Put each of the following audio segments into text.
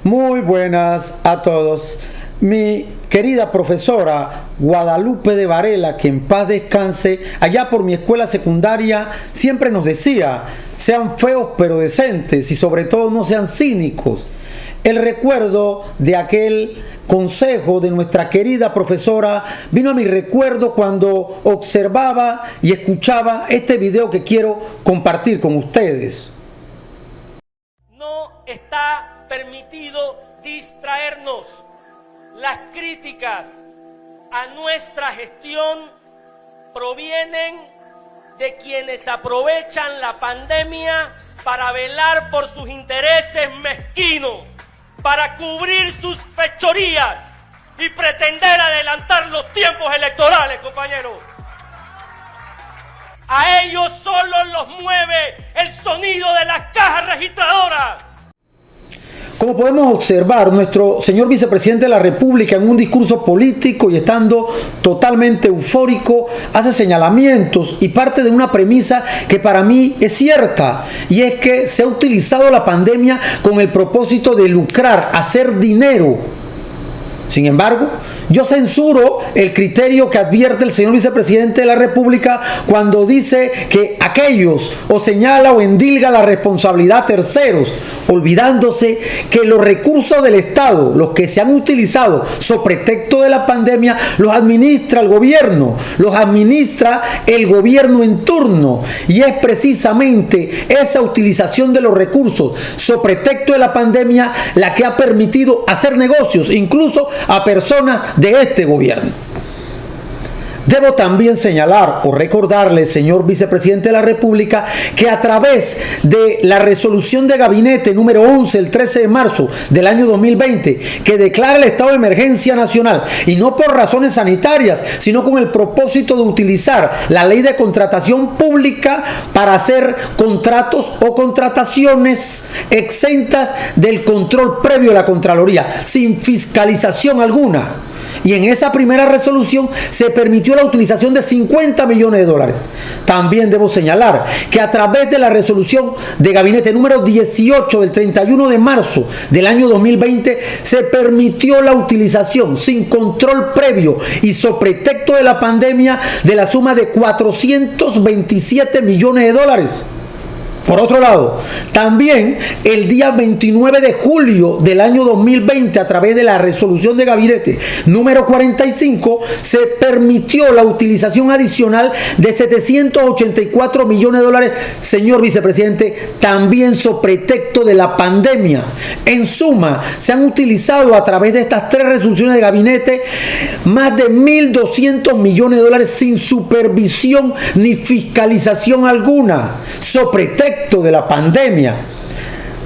Muy buenas a todos. Mi querida profesora Guadalupe de Varela, que en paz descanse, allá por mi escuela secundaria siempre nos decía: sean feos pero decentes y sobre todo no sean cínicos. El recuerdo de aquel consejo de nuestra querida profesora vino a mi recuerdo cuando observaba y escuchaba este video que quiero compartir con ustedes. No está permitido distraernos. Las críticas a nuestra gestión provienen de quienes aprovechan la pandemia para velar por sus intereses mezquinos, para cubrir sus fechorías y pretender adelantar los tiempos electorales, compañeros. A ellos solo los mueve el sonido de las cajas registradoras. Como podemos observar, nuestro señor vicepresidente de la República, en un discurso político y estando totalmente eufórico, hace señalamientos y parte de una premisa que para mí es cierta, y es que se ha utilizado la pandemia con el propósito de lucrar, hacer dinero. Sin embargo, yo censuro el criterio que advierte el señor vicepresidente de la República cuando dice que aquellos o señala o endilga la responsabilidad a terceros, olvidándose que los recursos del Estado, los que se han utilizado sobre pretexto de la pandemia, los administra el gobierno, los administra el gobierno en turno, y es precisamente esa utilización de los recursos sobre pretexto de la pandemia la que ha permitido hacer negocios, incluso a personas de este gobierno. Debo también señalar o recordarle, señor vicepresidente de la República, que a través de la resolución de gabinete número 11 el 13 de marzo del año 2020, que declara el estado de emergencia nacional, y no por razones sanitarias, sino con el propósito de utilizar la ley de contratación pública para hacer contratos o contrataciones exentas del control previo de la Contraloría, sin fiscalización alguna. Y en esa primera resolución se permitió la utilización de 50 millones de dólares. También debo señalar que a través de la resolución de gabinete número 18 del 31 de marzo del año 2020 se permitió la utilización sin control previo y sobre pretexto de la pandemia de la suma de 427 millones de dólares. Por otro lado, también el día 29 de julio del año 2020, a través de la resolución de gabinete número 45, se permitió la utilización adicional de 784 millones de dólares, señor vicepresidente, también sobre pretexto de la pandemia. En suma, se han utilizado a través de estas tres resoluciones de gabinete más de 1.200 millones de dólares sin supervisión ni fiscalización alguna, sobre pretexto de la pandemia.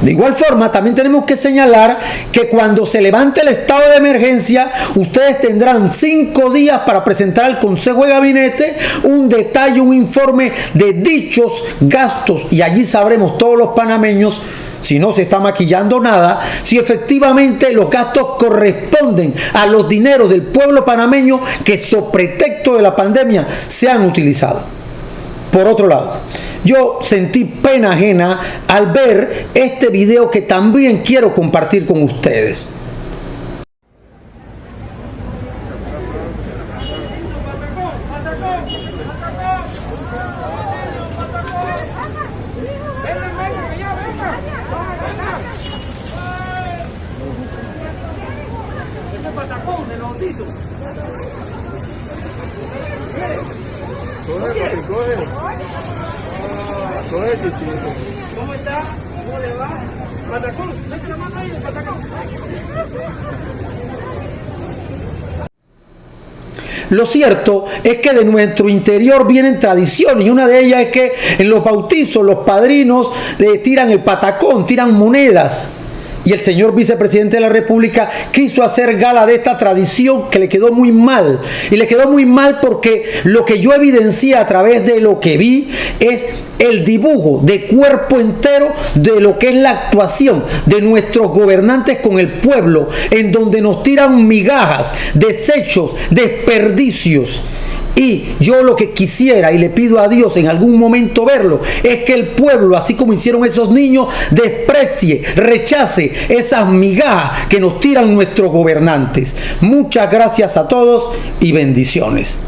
De igual forma, también tenemos que señalar que cuando se levante el estado de emergencia, ustedes tendrán 5 días para presentar al Consejo de Gabinete un detalle, un informe de dichos gastos, y allí sabremos todos los panameños, si no se está maquillando nada, si efectivamente los gastos corresponden a los dineros del pueblo panameño que sobre pretexto de la pandemia se han utilizado. Por otro lado, yo sentí pena ajena al ver este video que también quiero compartir con ustedes. ¿Cómo está? ¿Cómo le va? Patacón, mete la mano ahí, patacón. Lo cierto es que de nuestro interior vienen tradiciones, y una de ellas es que en los bautizos los padrinos tiran el patacón, tiran monedas. Y el señor vicepresidente de la República quiso hacer gala de esta tradición que le quedó muy mal. Y le quedó muy mal porque lo que yo evidencié a través de lo que vi es el dibujo de cuerpo entero de lo que es la actuación de nuestros gobernantes con el pueblo, en donde nos tiran migajas, desechos, desperdicios. Y yo lo que quisiera y le pido a Dios en algún momento verlo es que el pueblo, así como hicieron esos niños, desprecie, rechace esas migajas que nos tiran nuestros gobernantes. Muchas gracias a todos y bendiciones.